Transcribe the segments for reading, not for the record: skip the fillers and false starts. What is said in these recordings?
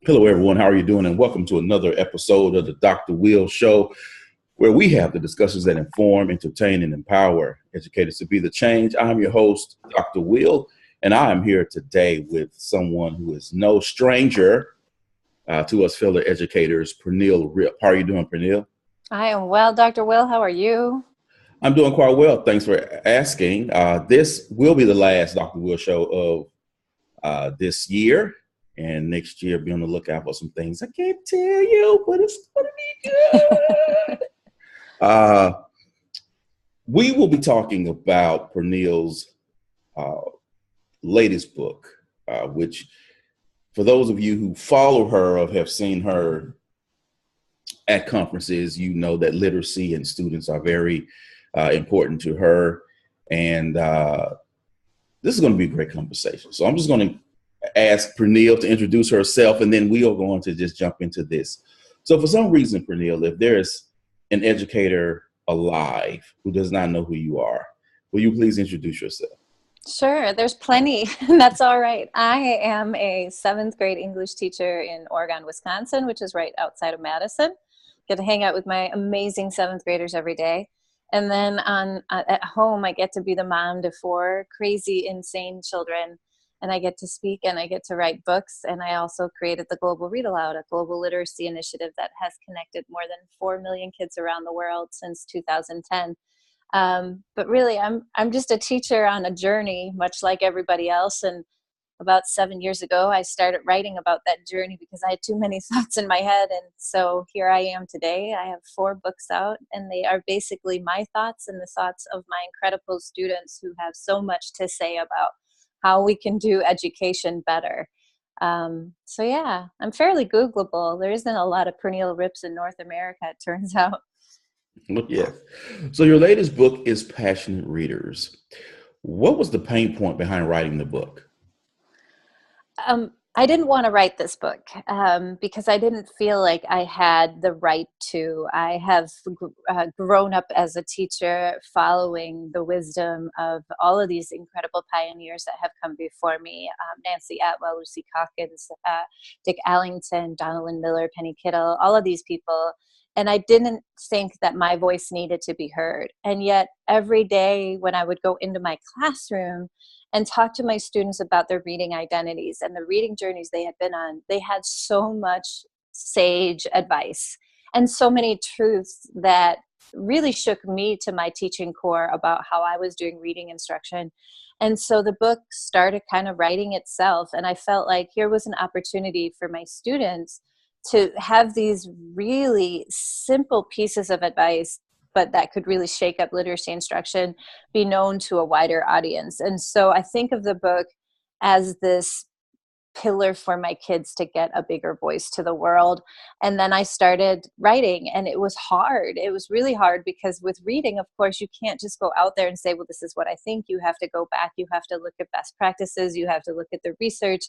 Hello, everyone. How are you doing? And welcome to another episode of the Dr. Will Show, where we have the discussions that inform, entertain, and empower educators to be the change. I'm your host, Dr. Will, and I am here today with someone who is no stranger to us fellow educators, Pernille Ripp. How are you doing, Pernille? I am well, Dr. Will. How are you? I'm doing quite well. Thanks for asking. This will be the last Dr. Will Show of this year. And next year, be on the lookout for some things I can't tell you, but it's going to be good. uh, we will be talking about Pernille's uh, latest book, which for those of you who follow her or have seen her at conferences, you know that literacy and students are very important to her. And this is going to be a great conversation. So I'm just going to ask Pernille to introduce herself, and then we are going to just jump into this. So for some reason, Pernille, if there's an educator alive who does not know who you are, will you please introduce yourself? Sure, there's plenty. That's all right. I am a seventh grade English teacher in Oregon, Wisconsin, which is right outside of Madison. Get to hang out with my amazing seventh graders every day. And then at home, I get to be the mom to four crazy, insane children. And I get to speak and I get to write books. And I also created the Global Read Aloud, a global literacy initiative that has connected more than 4 million kids around the world since 2010. But really, I'm just a teacher on a journey, much like everybody else. And about 7 years ago, I started writing about that journey because I had too many thoughts in my head. And so here I am today. I have 4 books out, and they are basically my thoughts and the thoughts of my incredible students who have so much to say about how we can do education better. So yeah, I'm fairly Googleable. There isn't a lot of Pernille Ripps in North America, it turns out. Yes. So your latest book is Passionate Readers. What was the pain point behind writing the book? I didn't want to write this book because I didn't feel like I had the right to. I have grown up as a teacher following the wisdom of all of these incredible pioneers that have come before me. Nancy Atwell, Lucy Calkins, Dick Allington, Donald Miller, Penny Kittle, all of these people. And I didn't think that my voice needed to be heard. And yet every day when I would go into my classroom and talk to my students about their reading identities and the reading journeys they had been on, they had so much sage advice and so many truths that really shook me to my teaching core about how I was doing reading instruction. And so the book started kind of writing itself. And I felt like here was an opportunity for my students to have these really simple pieces of advice, but that could really shake up literacy instruction, be known to a wider audience. And so I think of the book as this pillar for my kids to get a bigger voice to the world. And then I started writing, and it was hard. It was really hard because with reading, of course, you can't just go out there and say, well, this is what I think. You have to go back. You have to look at best practices. You have to look at the research.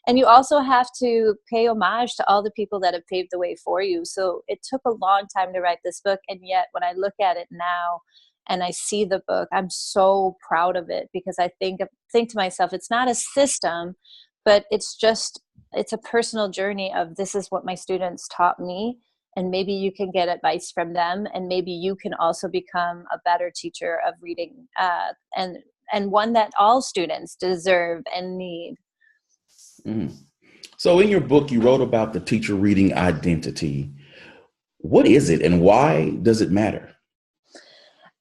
And you also have to pay homage to all the people that have paved the way for you. So it took a long time to write this book. And yet when I look at it now, and I see the book, I'm so proud of it because I think to myself, it's not a system, but it's a personal journey of this is what my students taught me, and maybe you can get advice from them, and maybe you can also become a better teacher of reading, and one that all students deserve and need. Mm. So in your book, you wrote about the teacher reading identity. What is it and why does it matter?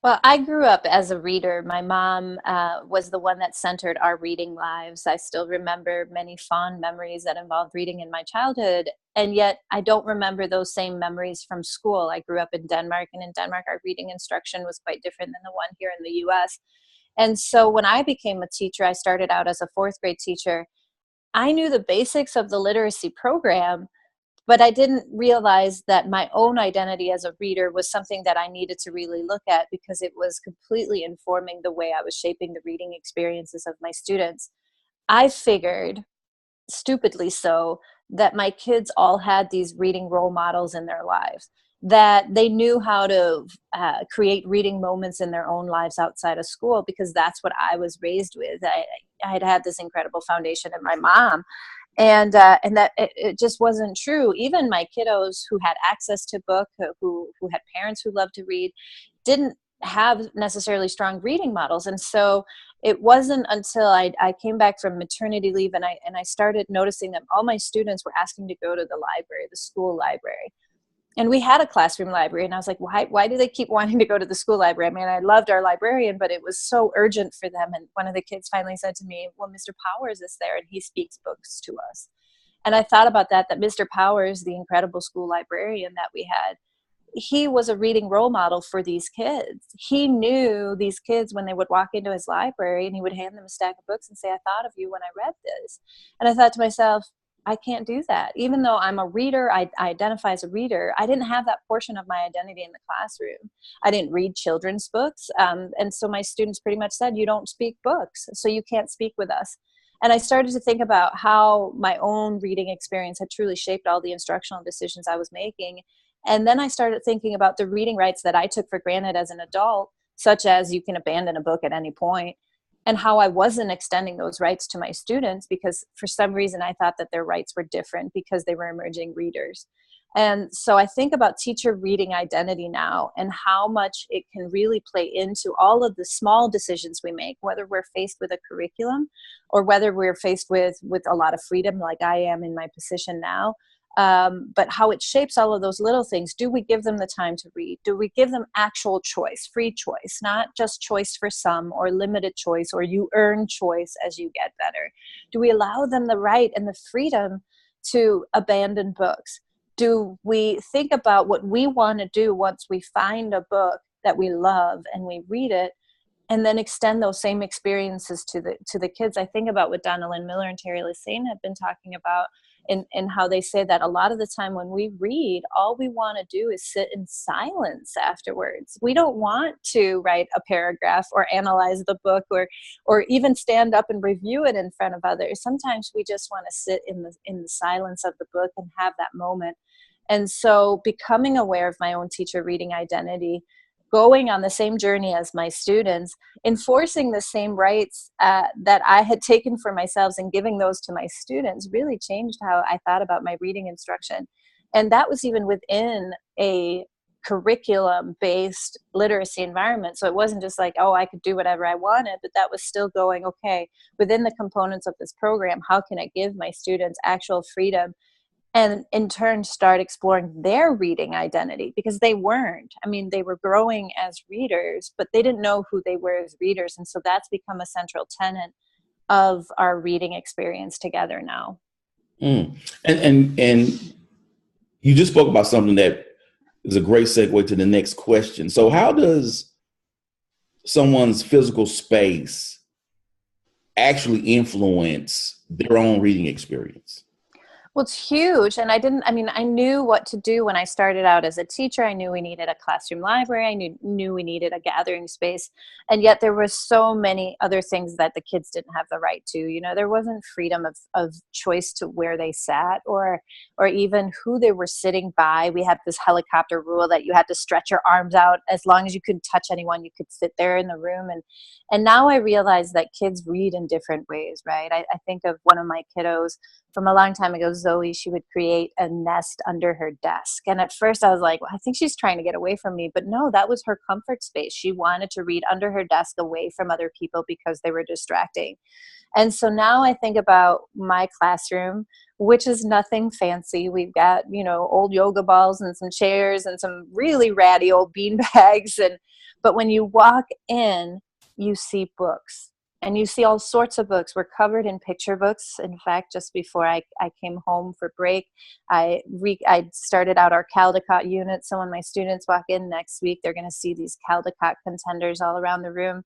Well, I grew up as a reader. My mom was the one that centered our reading lives. I still remember many fond memories that involved reading in my childhood, and yet I don't remember those same memories from school. I grew up in Denmark, and in Denmark, our reading instruction was quite different than the one here in the US. And so when I became a teacher, I started out as a 4th grade teacher. I knew the basics of the literacy program, but I didn't realize that my own identity as a reader was something that I needed to really look at because it was completely informing the way I was shaping the reading experiences of my students. I figured, stupidly so, that my kids all had these reading role models in their lives, that they knew how to create reading moments in their own lives outside of school, because that's what I was raised with. I had had this incredible foundation in my mom. And that it just wasn't true. Even my kiddos who had access to book, who had parents who loved to read, didn't have necessarily strong reading models. And so it wasn't until I came back from maternity leave and I started noticing that all my students were asking to go to the library, the school library. And we had a classroom library, and I was like, why do they keep wanting to go to the school library? I mean, I loved our librarian, but it was so urgent for them. And one of the kids finally said to me, well, Mr. Powers is there and he speaks books to us. And I thought about that Mr. Powers, the incredible school librarian that we had, he was a reading role model for these kids. He knew these kids when they would walk into his library, and he would hand them a stack of books and say, I thought of you when I read this. And I thought to myself, I can't do that. Even though I'm a reader, I identify as a reader, I didn't have that portion of my identity in the classroom. I didn't read children's books. And so my students pretty much said, you don't speak books, so you can't speak with us. And I started to think about how my own reading experience had truly shaped all the instructional decisions I was making. And then I started thinking about the reading rights that I took for granted as an adult, such as you can abandon a book at any point, and how I wasn't extending those rights to my students because for some reason I thought that their rights were different because they were emerging readers. And so I think about teacher reading identity now and how much it can really play into all of the small decisions we make, whether we're faced with a curriculum or whether we're faced with a lot of freedom like I am in my position now. But how it shapes all of those little things. Do we give them the time to read? Do we give them actual choice, free choice, not just choice for some or limited choice or you earn choice as you get better? Do we allow them the right and the freedom to abandon books? Do we think about what we want to do once we find a book that we love and we read it, and then extend those same experiences to the kids? I think about what Donna Lynn Miller and Terry Lassane have been talking about, and how they say that a lot of the time when we read, all we want to do is sit in silence afterwards. We don't want to write a paragraph or analyze the book or even stand up and review it in front of others. Sometimes we just want to sit in the silence of the book and have that moment. And so becoming aware of my own teacher reading identity, going on the same journey as my students, enforcing the same rights that I had taken for myself and giving those to my students really changed how I thought about my reading instruction. And that was even within a curriculum-based literacy environment. So it wasn't just like, oh, I could do whatever I wanted, but that was still going, okay, within the components of this program, how can I give my students actual freedom and in turn start exploring their reading identity? Because they weren't. I mean, they were growing as readers, but they didn't know who they were as readers. And so that's become a central tenet of our reading experience together now. And you just spoke about something that is a great segue to the next question. So how does someone's physical space actually influence their own reading experience? Well, it's huge. And I knew what to do when I started out as a teacher. I knew we needed a classroom library. I knew we needed a gathering space. And yet there were so many other things that the kids didn't have the right to. You know, there wasn't freedom of choice to where they sat or even who they were sitting by. We had this helicopter rule that you had to stretch your arms out. As long as you couldn't touch anyone, you could sit there in the room. And now I realize that kids read in different ways, right? I think of one of my kiddos from a long time ago, Zoe. She would create a nest under her desk. And at first I was like, well, I think she's trying to get away from me. But no, that was her comfort space. She wanted to read under her desk away from other people because they were distracting. And so now I think about my classroom, which is nothing fancy. We've got, old yoga balls and some chairs and some really ratty old bean bags. But when you walk in, you see books. And you see all sorts of books. We're covered in picture books. In fact, just before I came home for break, I started out our Caldecott unit. So when my students walk in next week, they're going to see these Caldecott contenders all around the room.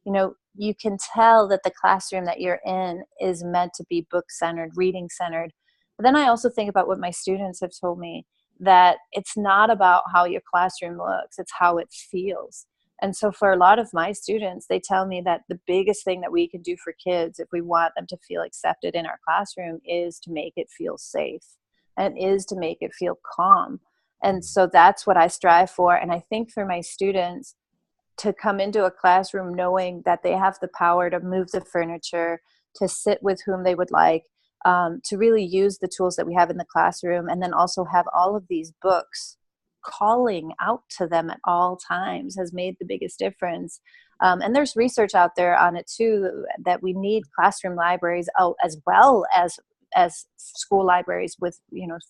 You can tell that the classroom that you're in is meant to be book-centered, reading-centered. But then I also think about what my students have told me, that it's not about how your classroom looks, it's how it feels. And so for a lot of my students, they tell me that the biggest thing that we can do for kids if we want them to feel accepted in our classroom is to make it feel safe and is to make it feel calm. And so that's what I strive for. And I think for my students to come into a classroom knowing that they have the power to move the furniture, to sit with whom they would like, to really use the tools that we have in the classroom, and then also have all of these books calling out to them at all times has made the biggest difference. And there's research out there on it too, that we need classroom libraries as well as school libraries with,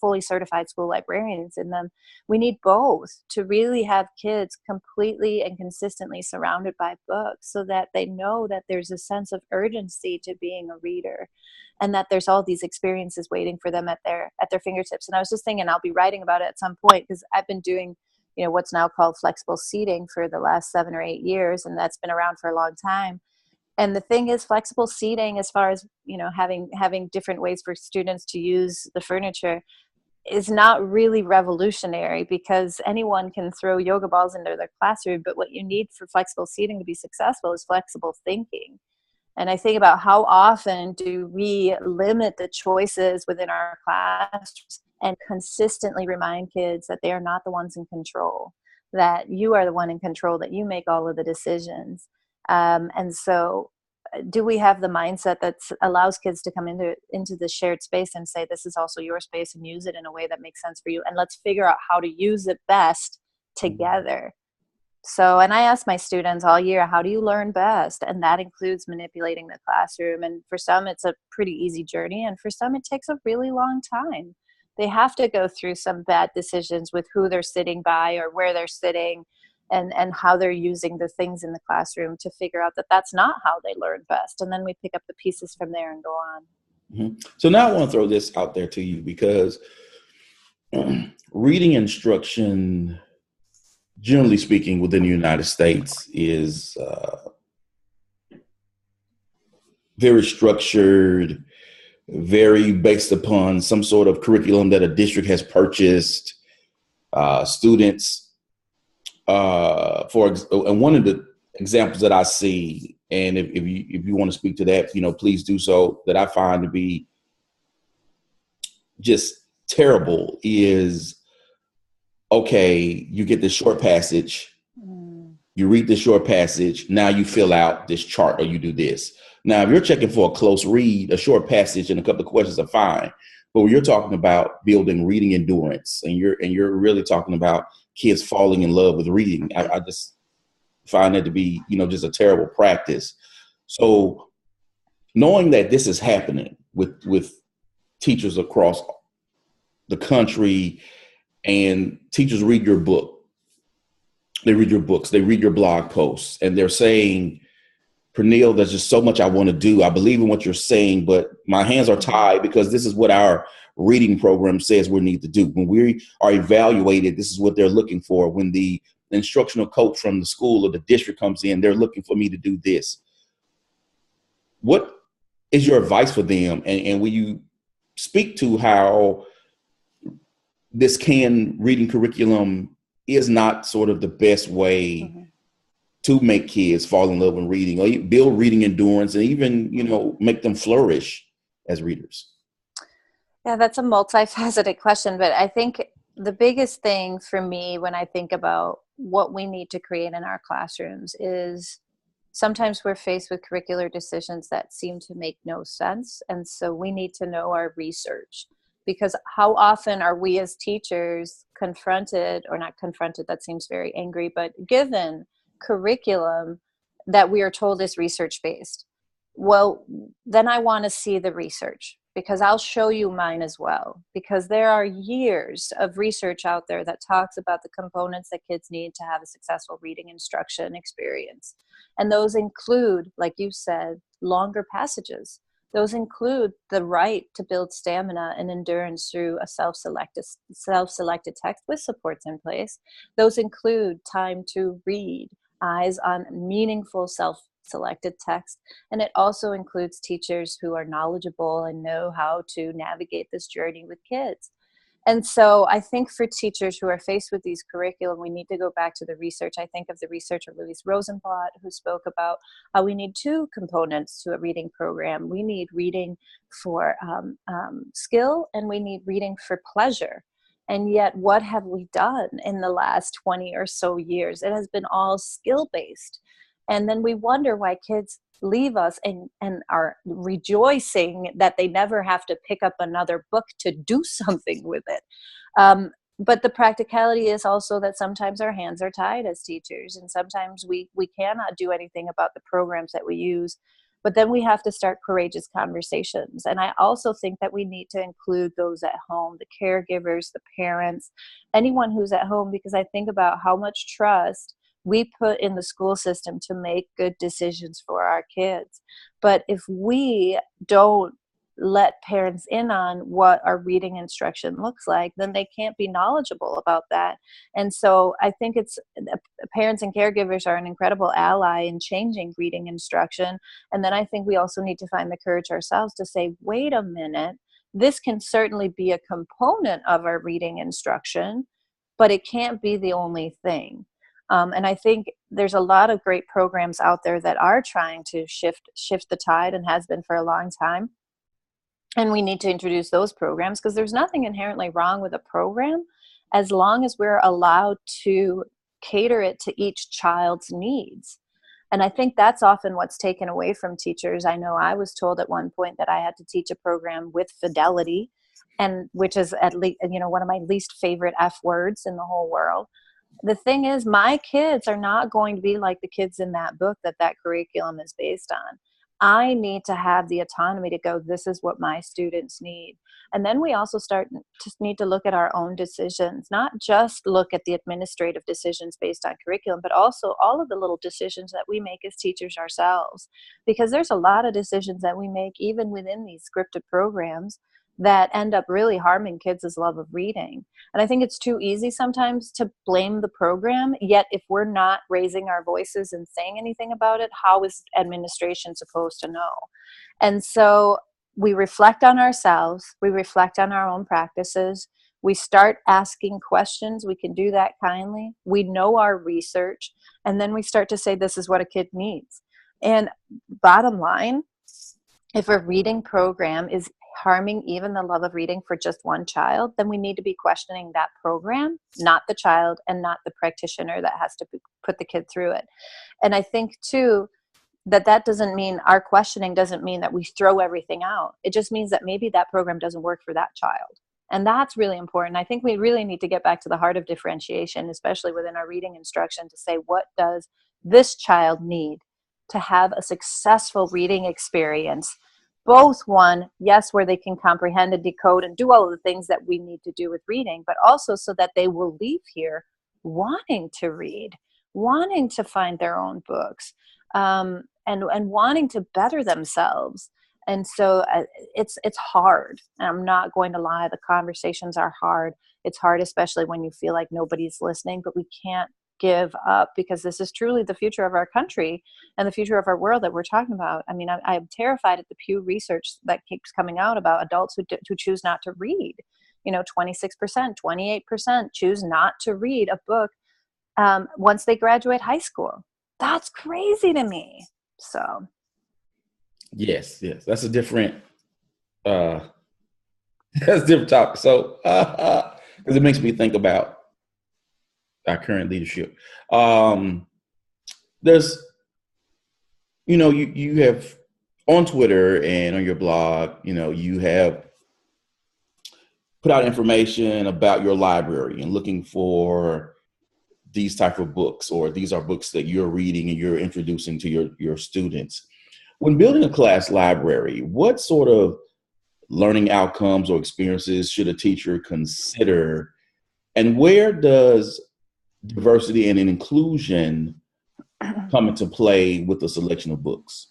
fully certified school librarians in them. We need both to really have kids completely and consistently surrounded by books, so that they know that there's a sense of urgency to being a reader, and that there's all these experiences waiting for them at their fingertips. And I was just thinking I'll be writing about it at some point, because I've been doing, what's now called flexible seating for the last 7 or 8 years, and that's been around for a long time. And the thing is, flexible seating, as far as, having different ways for students to use the furniture, is not really revolutionary, because anyone can throw yoga balls into their classroom. But what you need for flexible seating to be successful is flexible thinking. And I think about how often do we limit the choices within our classrooms and consistently remind kids that they are not the ones in control, that you are the one in control, that you make all of the decisions. And so do we have the mindset that allows kids to come into the shared space and say, this is also your space, and use it in a way that makes sense for you, and let's figure out how to use it best together. So, and I ask my students all year, how do you learn best? And that includes manipulating the classroom. And for some, it's a pretty easy journey. And for some, it takes a really long time. They have to go through some bad decisions with who they're sitting by or where they're sitting, and how they're using the things in the classroom, to figure out that that's not how they learn best. And then we pick up the pieces from there and go on. Mm-hmm. So now I want to throw this out there to you, because reading instruction, generally speaking, within the United States is very structured, very based upon some sort of curriculum that a district has purchased. Students, and one of the examples that I see, and if you want to speak to that, please do so, that I find to be just terrible, is, okay, you get this short passage, you read this short passage, now you fill out this chart or you do this. Now, if you're checking for a close read, a short passage and a couple of questions are fine. But when you're talking about building reading endurance, and you're really talking about kids falling in love with reading, I just find that to be, just a terrible practice. So knowing that this is happening with teachers across the country, and teachers read your book, they read your books, they read your blog posts, and they're saying, Pernille, there's just so much I want to do. I believe in what you're saying, but my hands are tied, because this is what our reading program says we need to do. When we are evaluated, this is what they're looking for. When the instructional coach from the school or the district comes in, they're looking for me to do this. What is your advice for them? And will you speak to how this reading curriculum is not sort of the best way to make kids fall in love with reading, or build reading endurance, and even, make them flourish as readers? Yeah, that's a multifaceted question, but I think the biggest thing for me when I think about what we need to create in our classrooms is, sometimes we're faced with curricular decisions that seem to make no sense. And so we need to know our research, because how often are we as teachers confronted, or not confronted, that seems very angry, but given curriculum that we are told is research-based. Well, then I want to see the research, because I'll show you mine as well, because there are years of research out there that talks about the components that kids need to have a successful reading instruction experience. And those include, like you said, longer passages. Those include the right to build stamina and endurance through a self-selected text with supports in place. Those include time to read, eyes on meaningful self-selected text. And it also includes teachers who are knowledgeable and know how to navigate this journey with kids. And so I think for teachers who are faced with these curriculum, we need to go back to the research. I think of the researcher Louise Rosenblatt, who spoke about how we need two components to a reading program. We need reading for skill, and we need reading for pleasure. And yet, what have we done in the last 20 or so years? It has been all skill-based. And then we wonder why kids leave us and are rejoicing that they never have to pick up another book to do something with it. But the practicality is also that sometimes our hands are tied as teachers, and sometimes we cannot do anything about the programs that we use. But then we have to start courageous conversations. And I also think that we need to include those at home, the caregivers, the parents, anyone who's at home, because I think about how much trust we put in the school system to make good decisions for our kids. But if we don't let parents in on what our reading instruction looks like, then they can't be knowledgeable about that. And so I think it's parents and caregivers are an incredible ally in changing reading instruction. And then I think we also need to find the courage ourselves to say, wait a minute, this can certainly be a component of our reading instruction, but it can't be the only thing. And I think there's a lot of great programs out there that are trying to shift the tide, and has been for a long time. And we need to introduce those programs, because there's nothing inherently wrong with a program as long as we're allowed to cater it to each child's needs. And I think that's often what's taken away from teachers. I know I was told at one point that I had to teach a program with fidelity, and which is at least, one of my least favorite F words in the whole world. The thing is, my kids are not going to be like the kids in that book that curriculum is based on. I need to have the autonomy to go, this is what my students need. And then we also need to look at our own decisions, not just look at the administrative decisions based on curriculum, but also all of the little decisions that we make as teachers ourselves. Because there's a lot of decisions that we make even within these scripted programs that end up really harming kids' love of reading. And I think it's too easy sometimes to blame the program, yet if we're not raising our voices and saying anything about it, how is administration supposed to know? And so we reflect on ourselves, we reflect on our own practices, we start asking questions. We can do that kindly. We know our research, and then we start to say, this is what a kid needs. And bottom line, if a reading program is harming even the love of reading for just one child, then we need to be questioning that program, not the child, and not the practitioner that has to put the kid through it. And I think too, that doesn't mean, our questioning doesn't mean that we throw everything out. It just means that maybe that program doesn't work for that child. And that's really important. I think we really need to get back to the heart of differentiation, especially within our reading instruction, to say, what does this child need to have a successful reading experience? Both one, yes, where they can comprehend and decode and do all of the things that we need to do with reading, but also so that they will leave here wanting to read, wanting to find their own books, and wanting to better themselves. And so it's hard. I'm not going to lie. The conversations are hard. It's hard, especially when you feel like nobody's listening, but we can't give up, because this is truly the future of our country and the future of our world that we're talking about. I mean, I'm terrified at the Pew research that keeps coming out about adults who choose not to read. 26%, 28% choose not to read a book once they graduate high school. That's crazy to me. So yes, that's a different that's a different topic. So because it makes me think about our current leadership. There's, you have on Twitter and on your blog, you have put out information about your library and looking for these type of books, or these are books that you're reading and you're introducing to your students. When building a class library, what sort of learning outcomes or experiences should a teacher consider, and where does diversity and inclusion come into play with the selection of books?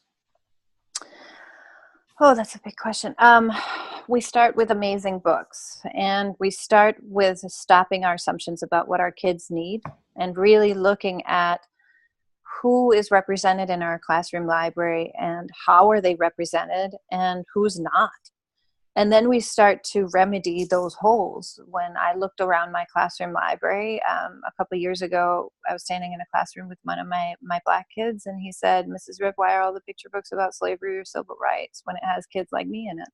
Oh, that's a big question. We start with amazing books, and we start with stopping our assumptions about what our kids need and really looking at who is represented in our classroom library and how are they represented and who's not. And then we start to remedy those holes. When I looked around my classroom library a couple of years ago, I was standing in a classroom with one of my Black kids, and he said, "Mrs. Ripp, why are all the picture books about slavery or civil rights when it has kids like me in it?"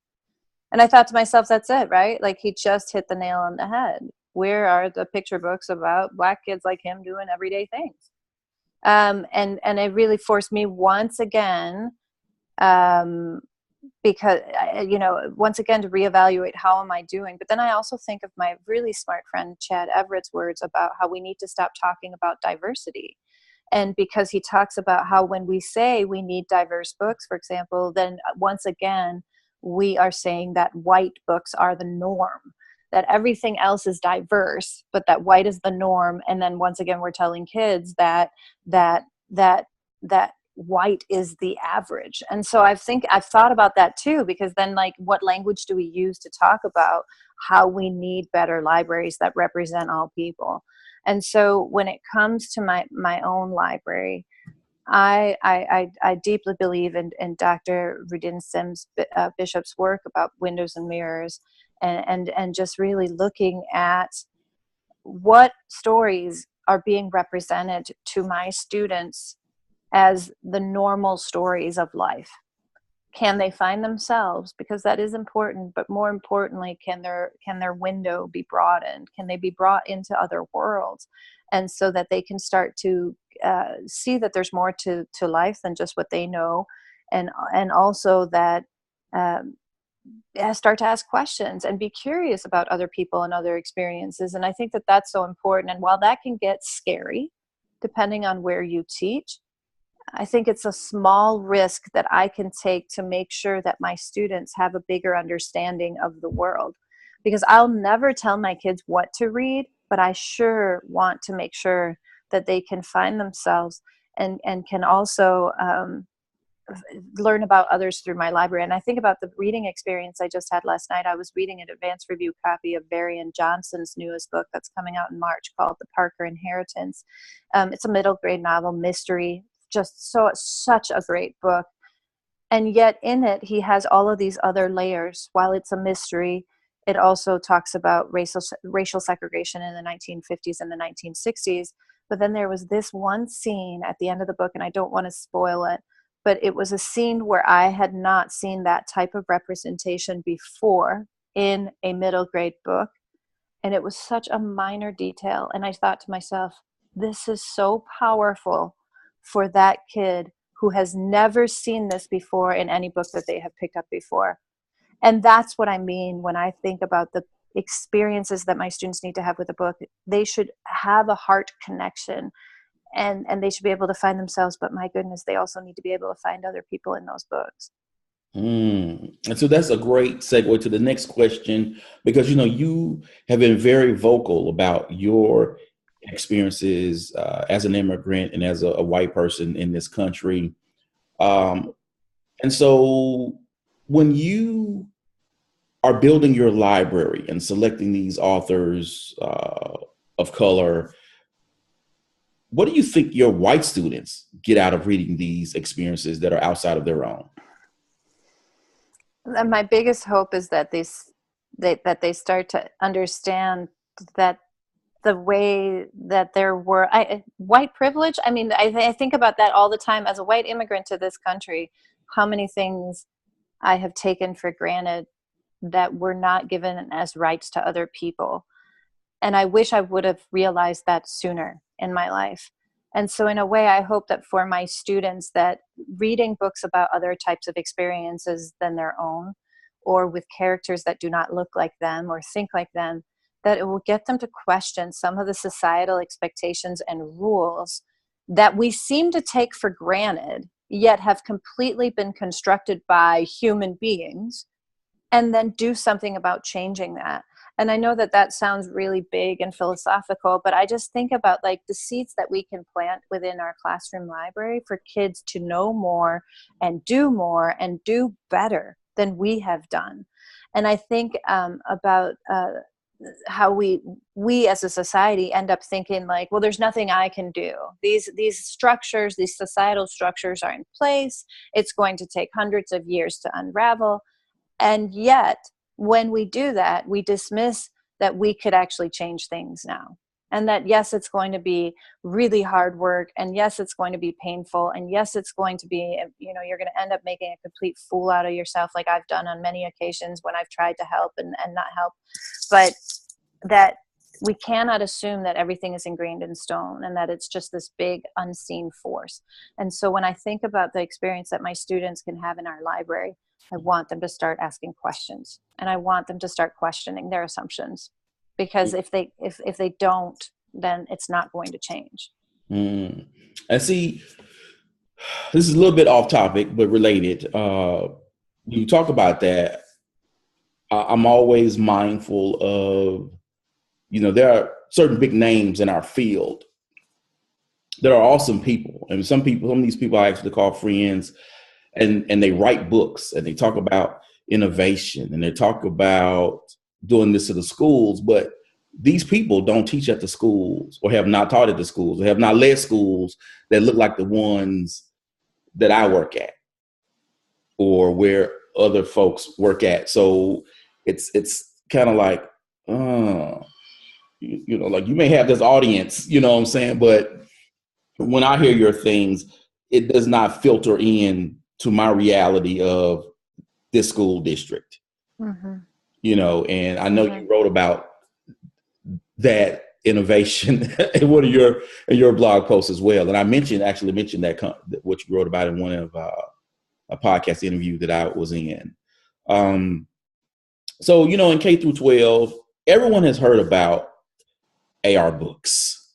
And I thought to myself, that's it, right? Like, he just hit the nail on the head. Where are the picture books about Black kids like him doing everyday things? And it really forced me once again um, because, once again, to reevaluate how am I doing. But then I also think of my really smart friend Chad Everett's words about how we need to stop talking about diversity. And because he talks about how when we say we need diverse books, for example, then once again, we are saying that white books are the norm, that everything else is diverse, but that white is the norm. And then once again, we're telling kids that that that that white is the average. And so I've thought about that too, because then, like, what language do we use to talk about how we need better libraries that represent all people? And so when it comes to my own library, I deeply believe in Dr. Rudin Sims Bishop's work about windows and mirrors, and just really looking at what stories are being represented to my students as the normal stories of life. Can they find themselves? Because that is important, but more importantly, can their window be broadened? Can they be brought into other worlds? And so that they can start to see that there's more to life than just what they know, and also that start to ask questions and be curious about other people and other experiences. And I think that that's so important. And while that can get scary, depending on where you teach, I think it's a small risk that I can take to make sure that my students have a bigger understanding of the world. Because I'll never tell my kids what to read, but I sure want to make sure that they can find themselves, and can also learn about others through my library. And I think about the reading experience I just had last night. I was reading an advanced review copy of Varian Johnson's newest book that's coming out in March, called The Parker Inheritance. It's a middle grade novel, mystery, just such a great book. And yet in it, he has all of these other layers. While it's a mystery, it also talks about racial segregation in the 1950s and the 1960s. But then there was this one scene at the end of the book, and I don't want to spoil it, but it was a scene where I had not seen that type of representation before in a middle grade book. And it was such a minor detail. And I thought to myself, this is so powerful for that kid who has never seen this before in any book that they have picked up before. And that's what I mean when I think about the experiences that my students need to have with a book. They should have a heart connection, and they should be able to find themselves. But my goodness, they also need to be able to find other people in those books. And so that's a great segue to the next question, because, you have been very vocal about your experiences as an immigrant and as a white person in this country. And so when you are building your library and selecting these authors of color, what do you think your white students get out of reading these experiences that are outside of their own? And my biggest hope is that they start to understand that the way that there were white privilege. I mean, I think about that all the time as a white immigrant to this country, how many things I have taken for granted that were not given as rights to other people. And I wish I would have realized that sooner in my life. And so in a way, I hope that for my students, that reading books about other types of experiences than their own, or with characters that do not look like them or think like them, that it will get them to question some of the societal expectations and rules that we seem to take for granted, yet have completely been constructed by human beings, and then do something about changing that. And I know that that sounds really big and philosophical, but I just think about, like, the seeds that we can plant within our classroom library for kids to know more and do better than we have done. And I think about how we as a society end up thinking like, well, there's nothing I can do. These structures, these societal structures are in place. It's going to take hundreds of years to unravel. And yet, when we do that, we dismiss that we could actually change things now. And that, yes, it's going to be really hard work. And yes, it's going to be painful. And yes, it's going to be, you're going to end up making a complete fool out of yourself, like I've done on many occasions when I've tried to help and not help. But we cannot assume that everything is ingrained in stone and that it's just this big unseen force. And so when I think about the experience that my students can have in our library, I want them to start asking questions, and I want them to start questioning their assumptions, because if they don't, then it's not going to change. Mm. And see, this is a little bit off topic, but related. When you talk about that, I'm always mindful of, there are certain big names in our field that are awesome people. And some of these people I actually call friends, and they write books and they talk about innovation and they talk about doing this to the schools. But these people don't teach at the schools, or have not taught at the schools, or have not led schools that look like the ones that I work at or where other folks work at. So it's kind of like, like you may have this audience, you know what I'm saying? But when I hear your things, it does not filter in to my reality of this school district, Mm-hmm. And I know Mm-hmm. you wrote about that innovation in one of your blog posts as well. And I actually mentioned that what you wrote about in one of a podcast interview that I was in. So, in K through 12, everyone has heard about AR books.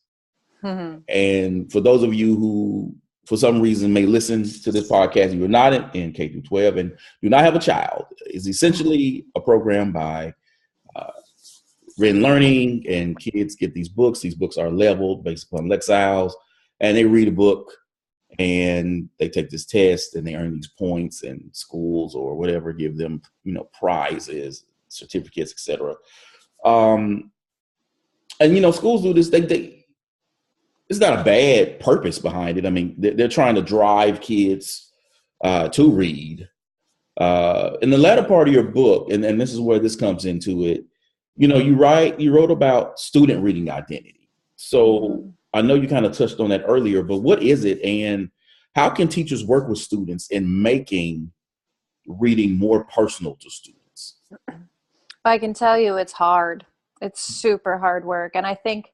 Mm-hmm. And for those of you who, for some reason, may listen to this podcast, you're not in K through 12 and do not have a child, it's essentially a program by written learning, and kids get these books. These books are leveled based upon Lexiles, and they read a book and they take this test and they earn these points, and schools or whatever give them, prizes, certificates, etc. And schools do this. It's not a bad purpose behind it. I mean, they're trying to drive kids to read. In the latter part of your book, and this is where this comes into it, you wrote about student reading identity. So I know you kind of touched on that earlier, but what is it, and how can teachers work with students in making reading more personal to students? I can tell you it's hard. It's super hard work. And I think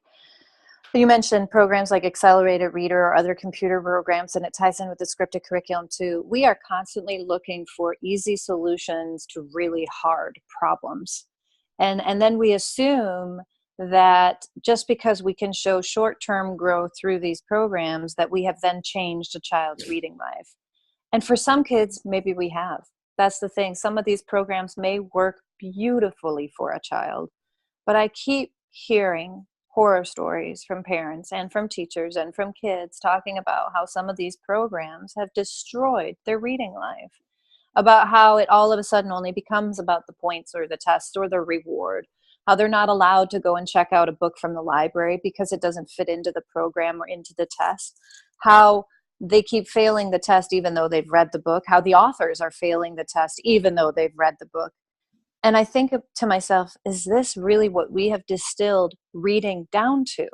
you mentioned programs like Accelerated Reader or other computer programs, and it ties in with the scripted curriculum too. We are constantly looking for easy solutions to really hard problems. And then we assume that just because we can show short-term growth through these programs, that we have then changed a child's reading life. And for some kids, maybe we have. That's the thing. Some of these programs may work beautifully for a child, but I keep hearing horror stories from parents and from teachers and from kids talking about how some of these programs have destroyed their reading life, about how it all of a sudden only becomes about the points or the test or the reward, how they're not allowed to go and check out a book from the library because it doesn't fit into the program or into the test, how they keep failing the test even though they've read the book, how the authors are failing the test even though they've read the book. And I think to myself, is this really what we have distilled reading down to?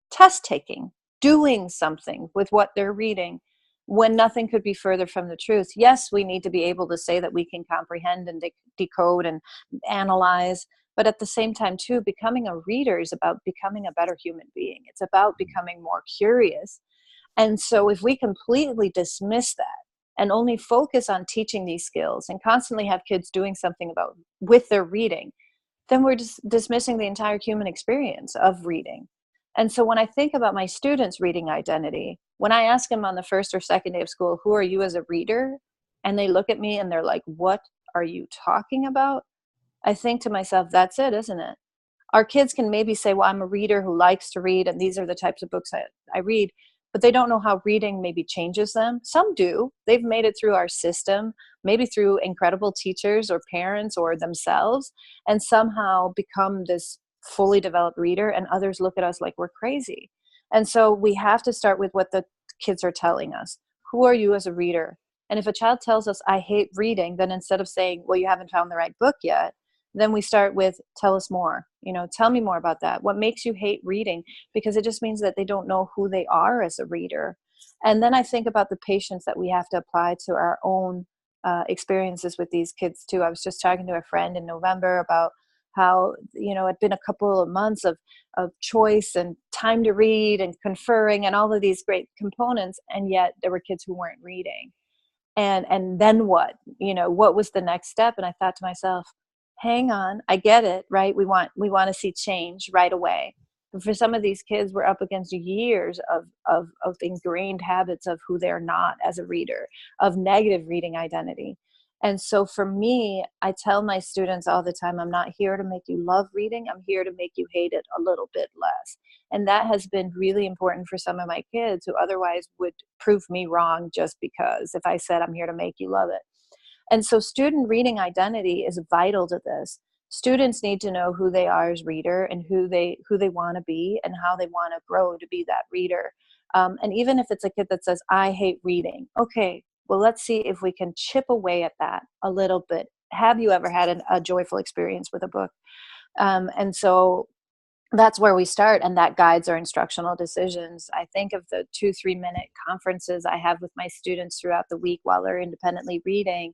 Test taking, doing something with what they're reading, when nothing could be further from the truth. Yes, we need to be able to say that we can comprehend and decode and analyze, but at the same time too, becoming a reader is about becoming a better human being. It's about becoming more curious. And so if we completely dismiss that and only focus on teaching these skills and constantly have kids doing something about with their reading, then we're just dismissing the entire human experience of reading. And so when I think about my students' reading identity, when I ask them on the first or second day of school, who are you as a reader? And they look at me and they're like, what are you talking about? I think to myself, that's it, isn't it? Our kids can maybe say, well, I'm a reader who likes to read, and these are the types of books I read, but they don't know how reading maybe changes them. Some do. They've made it through our system, maybe through incredible teachers or parents or themselves, and somehow become this fully developed reader, and others look at us like we're crazy. And so we have to start with what the kids are telling us. Who are you as a reader? And if a child tells us, I hate reading, then instead of saying, well, you haven't found the right book yet, then we start with, tell us more. Tell me more about that. What makes you hate reading? Because it just means that they don't know who they are as a reader. And then I think about the patience that we have to apply to our own experiences with these kids too. I was just talking to a friend in November about it'd been a couple of months of choice and time to read and conferring and all of these great components, and yet there were kids who weren't reading. And then what? What was the next step? And I thought to myself, hang on, I get it, right? We want to see change right away. But for some of these kids, we're up against years of ingrained habits of who they're not as a reader, of negative reading identity. And so for me, I tell my students all the time, I'm not here to make you love reading. I'm here to make you hate it a little bit less. And that has been really important for some of my kids who otherwise would prove me wrong just because if I said I'm here to make you love it. And so student reading identity is vital to this. Students need to know who they are as reader and who they want to be and how they want to grow to be that reader. And even if it's a kid that says, I hate reading, okay, well, let's see if we can chip away at that a little bit. Have you ever had a joyful experience with a book? And so that's where we start, and that guides our instructional decisions. I think of the 2-3 minute conferences I have with my students throughout the week while they're independently reading,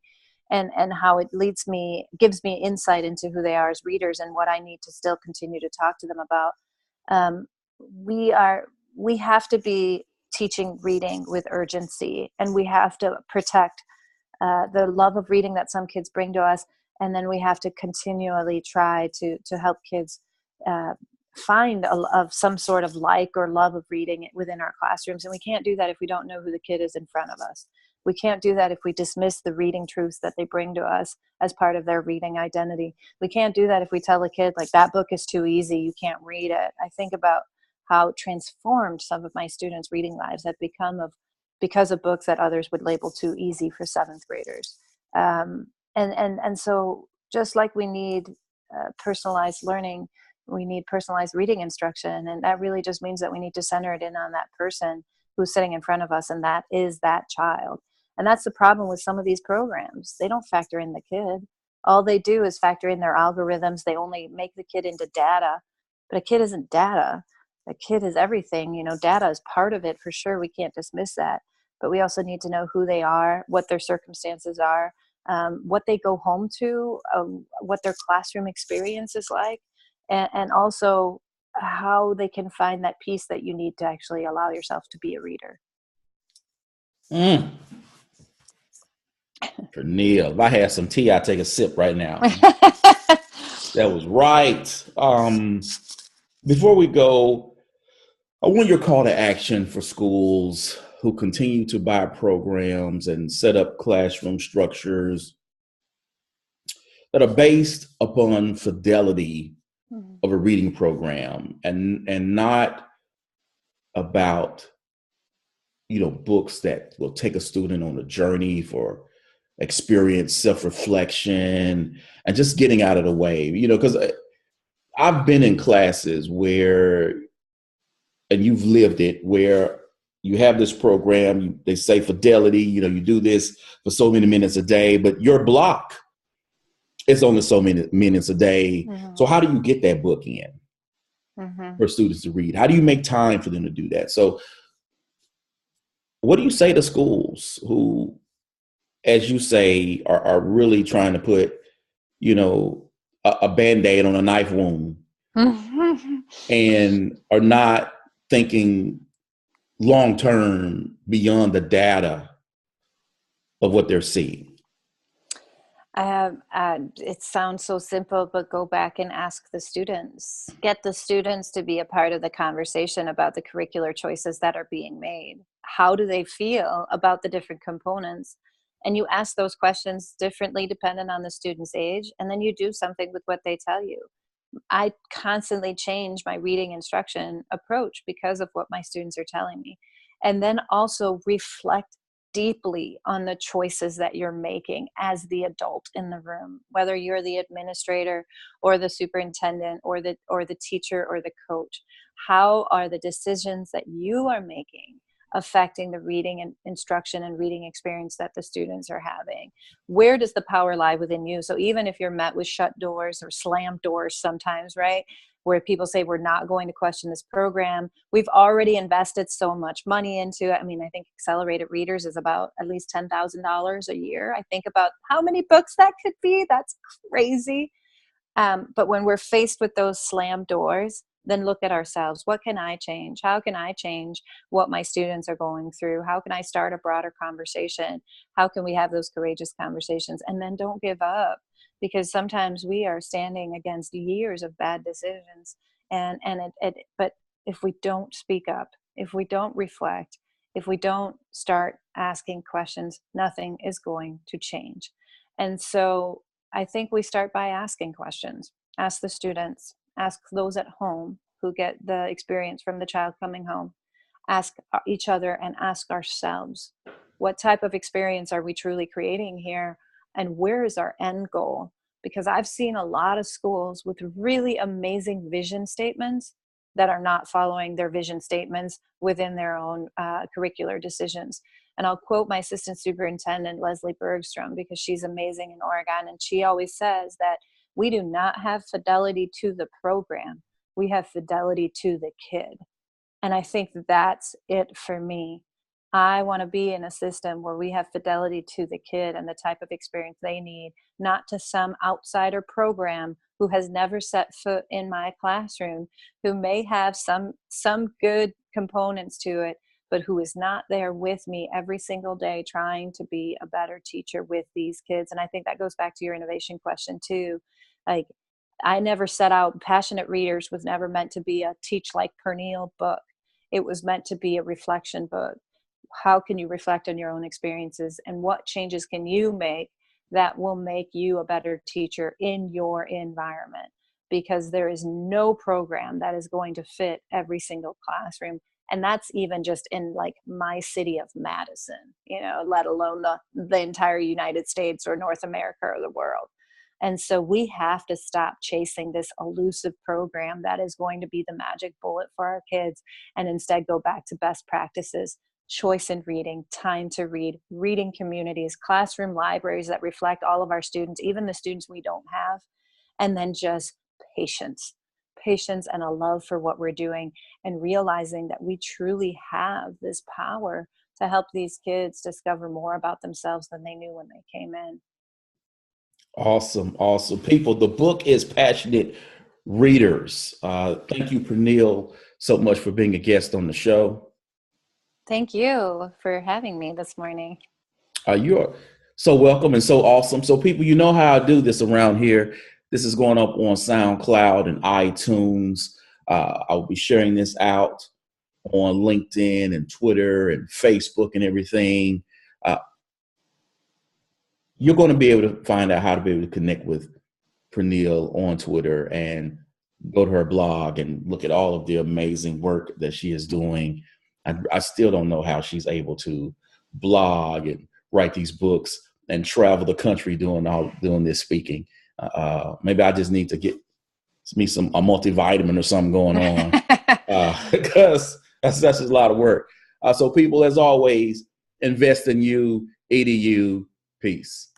and how it gives me insight into who they are as readers and what I need to still continue to talk to them about. We have to be teaching reading with urgency, and we have to protect the love of reading that some kids bring to us, and then we have to continually try to help kids find of some sort of like or love of reading within our classrooms. And we can't do that if we don't know who the kid is in front of us. We can't do that if we dismiss the reading truths that they bring to us as part of their reading identity. We can't do that if we tell a kid, like, that book is too easy, you can't read it. I think about how transformed some of my students' reading lives have become because of books that others would label too easy for 7th graders. And so just like we need personalized learning, we need personalized reading instruction. And that really just means that we need to center it in on that person who's sitting in front of us, and that is that child. And that's the problem with some of these programs. They don't factor in the kid. All they do is factor in their algorithms. They only make the kid into data, but a kid isn't data. A kid is everything. Data is part of it for sure. We can't dismiss that. But we also need to know who they are, what their circumstances are, what they go home to, what their classroom experience is like, and also how they can find that peace that you need to actually allow yourself to be a reader. Pernille, if I had some tea, I'd take a sip right now. That was right. Before we go, I want your call to action for schools who continue to buy programs and set up classroom structures that are based upon fidelity of a reading program and not about, books that will take a student on a journey for experience, self-reflection, and just getting out of the way, because I've been in classes where, and you've lived it, where you have this program, they say fidelity, you do this for so many minutes a day, but your block is only so many minutes a day. Mm-hmm. So how do you get that book in for students to read? How do you make time for them to do that? So what do you say to schools who, as you say, are really trying to put, a Band-Aid on a knife wound and are not thinking long-term beyond the data of what they're seeing? It sounds so simple, but go back and ask the students. Get the students to be a part of the conversation about the curricular choices that are being made. How do they feel about the different components? And you ask those questions differently depending on the student's age, and then you do something with what they tell you. I constantly change my reading instruction approach because of what my students are telling me. And then also reflect deeply on the choices that you're making as the adult in the room, whether you're the administrator or the superintendent or the teacher or the coach. How are the decisions that you are making affecting the reading and instruction and reading experience that the students are having? Where does the power lie within you? So even if you're met with shut doors or slammed doors sometimes, right, where people say we're not going to question this program, we've already invested so much money into it. I mean, I think Accelerated Readers is about at least $10,000 a year. I think about how many books that could be. That's crazy. But when we're faced with those slam doors, then look at ourselves. What can I change? How can I change what my students are going through? How can I start a broader conversation? How can we have those courageous conversations? And then don't give up, because sometimes we are standing against years of bad decisions. But if we don't speak up, if we don't reflect, if we don't start asking questions, nothing is going to change. And so I think we start by asking questions. Ask the students, ask those at home who get the experience from the child coming home, ask each other and ask ourselves, what type of experience are we truly creating here? And where is our end goal? Because I've seen a lot of schools with really amazing vision statements that are not following their vision statements within their own curricular decisions. And I'll quote my assistant superintendent, Leslie Bergstrom, because she's amazing in Oregon. And she always says that we do not have fidelity to the program. We have fidelity to the kid. And I think that's it for me. I want to be in a system where we have fidelity to the kid and the type of experience they need, not to some outsider program who has never set foot in my classroom, who may have some good components to it, but who is not there with me every single day trying to be a better teacher with these kids. And I think that goes back to your innovation question too. Like, I never set out, Passionate Readers was never meant to be a teach like Pernille book. It was meant to be a reflection book. How can you reflect on your own experiences, and what changes can you make that will make you a better teacher in your environment? Because there is no program that is going to fit every single classroom. And that's even just in like my city of Madison, let alone the entire United States or North America or the world. And so we have to stop chasing this elusive program that is going to be the magic bullet for our kids, and instead go back to best practices: choice in reading, time to read, reading communities, classroom libraries that reflect all of our students, even the students we don't have, and then just patience and a love for what we're doing, and realizing that we truly have this power to help these kids discover more about themselves than they knew when they came in. Awesome. People, the book is Passionate Readers. Thank you, Pernille, so much for being a guest on the show. Thank you for having me this morning. You're so welcome and so awesome. So people, you know how I do this around here. This is going up on SoundCloud and iTunes. I'll be sharing this out on LinkedIn and Twitter and Facebook and everything. You're going to be able to find out how to be able to connect with Pernille on Twitter and go to her blog and look at all of the amazing work that she is doing. I still don't know how she's able to blog and write these books and travel the country doing this speaking. Maybe I just need to get me a multivitamin or something going on, because that's just a lot of work. So people, as always, invest in you, EDU, peace.